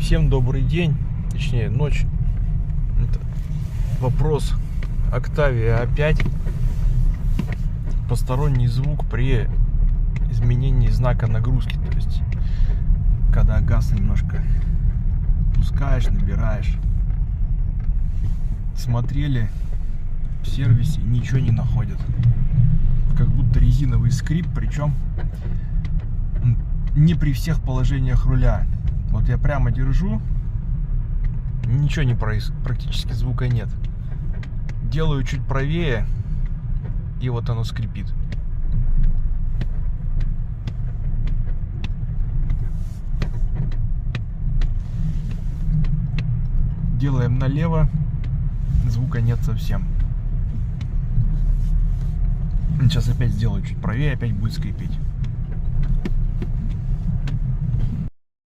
Всем добрый день, точнее ночь. Это вопрос Octavia A5. Посторонний звук при изменении знака нагрузки. То есть, когда газ немножко пускаешь, набираешь. Смотрели в сервисе, ничего не находят. Как будто резиновый скрип, причем не при всех положениях руля. Вот я прямо держу, ничего не происходит, практически звука нет. Делаю чуть правее, и вот оно скрипит. Делаем налево, звука нет совсем. Сейчас опять сделаю чуть правее, опять будет скрипеть.